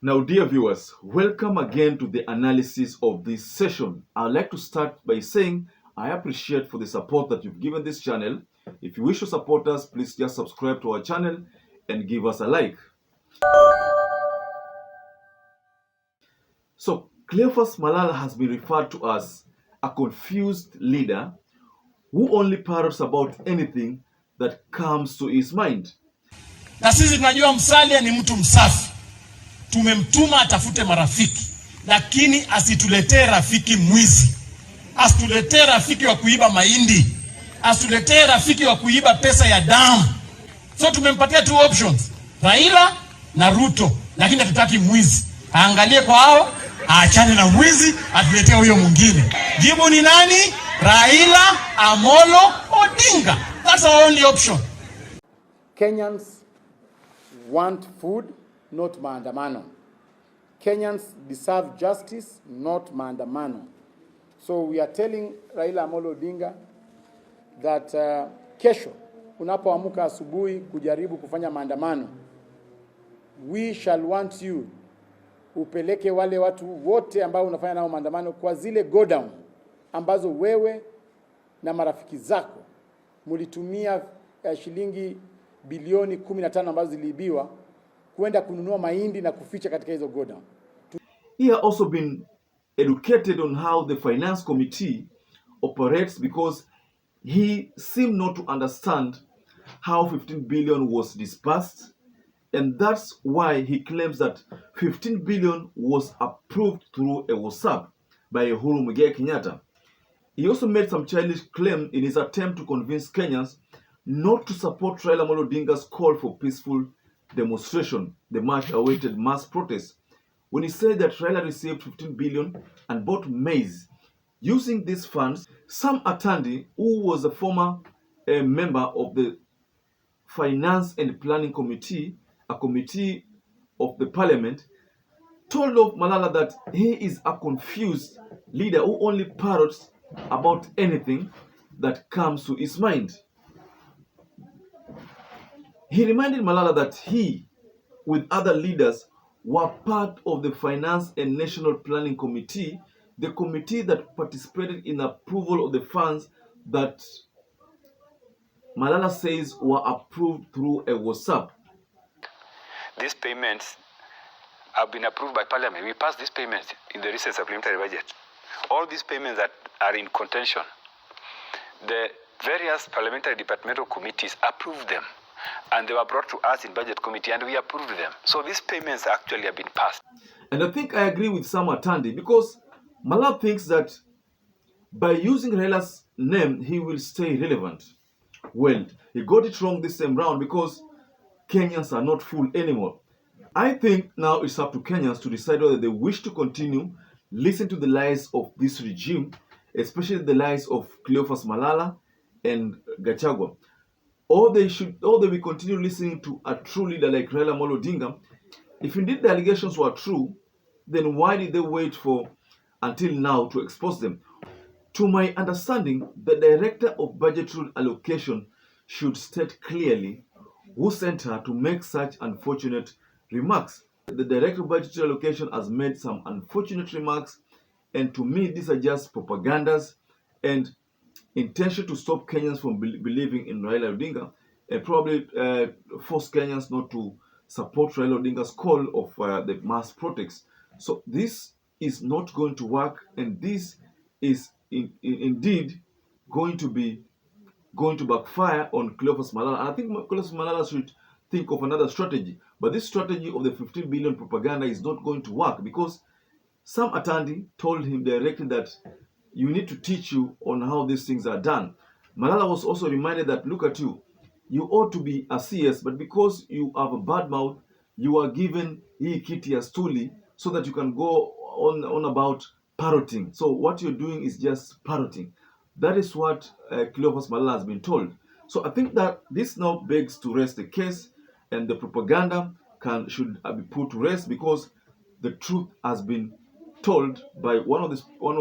Now, dear viewers, welcome again to the analysis of this session. I'd like to start by saying I appreciate for the support that you've given this channel. If you wish to support us, please just subscribe to our channel and give us a like. So, Cleophas Malala has been referred to as a confused leader who only parrots about anything that comes to his mind. Na sisi tunajua Musalia ni mtu msafi. Tumemtuma atafute marafiki, lakini asituletee rafiki mwizi. Asituletee rafiki wa kuiba mahindi. Asituletee rafiki wa kuiba pesa ya damu. So tumempatia two options, Raila na Ruto, lakini hatutaki mwizi. Aangalie kwa hao, aachane na mwizi, atuletee huyo mwingine. Jibu ni nani? Raila Amolo Odinga. That's our only option. Kenyans want food, not maandamano. Kenyans deserve justice, not maandamano. So we are telling Raila Amolo Odinga that kesho unapoamka asubuhi kujaribu kufanya maandamano, we shall want you upeleke wale watu wote ambao unafanya nao maandamano kwa zile go down ambazo wewe na marafiki zako mulitumia shilingi bilioni 15 ambazo ziliibiwa kwenda kununua mahindi na kuficha katika hizo go down. He has also been educated on how the finance committee operates because he seemed not to understand how 15 billion was disbursed, and that's why he claims that 15 billion was approved through a WhatsApp by Uhuru Muigai Kenyatta. He also made some childish claim in his attempt to convince Kenyans not to support Raila Amolo Odinga's call for peaceful demonstration, the much-awaited mass protest, when he said that Raila received 15 billion and bought maize. Using these funds, Sam ATANDI, who was a former member of the Finance and Planning Committee, a committee of the parliament, told of Malala that he is a confused leader who only parrots about anything that comes to his mind. He reminded Malala that he, with other leaders, were part of the Finance and National Planning Committee, the committee that participated in approval of the funds that Malala says were approved through a WhatsApp. These payments have been approved by Parliament. We passed these payments in the recent supplementary budget. All these payments that are in contention, the various parliamentary departmental committees approved them, and they were brought to us in budget committee and we approved them. So these payments actually have been passed. And I think I agree with Sam ATANDI because Malala thinks that by using Raila's name, he will stay relevant. Well, he got it wrong this time round because Kenyans are not fooled anymore. I think now it's up to Kenyans to decide whether they wish to continue listen to the lies of this regime, especially the lies of Cleophas Malala and Gachagua. Or they will continue listening to a true leader like Raila Amolo Odinga. If indeed the allegations were true, then why did they wait until now to expose them? To my understanding, the Director of Budgetary Allocation should state clearly who sent her to make such unfortunate remarks. The Director of Budgetary Allocation has made some unfortunate remarks, and to me these are just propagandas and intention to stop Kenyans from believing in Raila Odinga and probably force Kenyans not to support Raila Odinga's call of the mass protests. So this is not going to work, and this is indeed going to backfire on Cleophas Malala. And I think Cleophas Malala should think of another strategy. But this strategy of the 15 billion propaganda is not going to work because Sam ATANDI told him directly that you need to teach you on how these things are done. Malala was also reminded that, look at you, you ought to be a CS, but because you have a bad mouth, you are given hii kiti ya stuli so that you can go on about parroting. So what you're doing is just parroting. That is what Cleophas Malala has been told. So I think that this now begs to rest the case, and the propaganda should be put to rest because the truth has been told by one of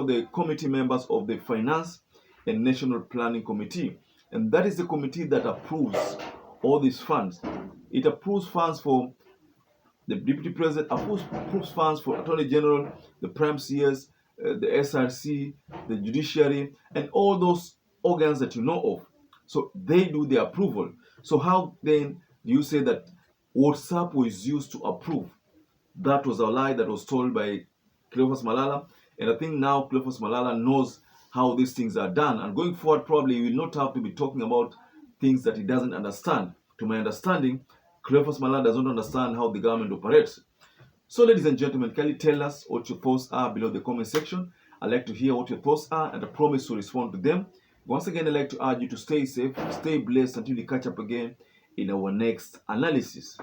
the committee members of the Finance and National Planning Committee, and that is the committee that approves all these funds. It approves funds for The Deputy President approves funds for Attorney General, the Prime CS, the SRC, the Judiciary, and all those organs that you know of. So they do the approval. So how then do you say that WhatsApp was used to approve? That was a lie that was told by Cleophas Malala. And I think now Cleophas Malala knows how these things are done. And going forward, probably he will not have to be talking about things that he doesn't understand. To my understanding, Cleophas Malala does not understand how the government operates. So, ladies and gentlemen, kindly tell us what your thoughts are below the comment section. I'd like to hear what your thoughts are, and I promise to respond to them. Once again, I'd like to urge you to stay safe, stay blessed until we catch up again in our next analysis.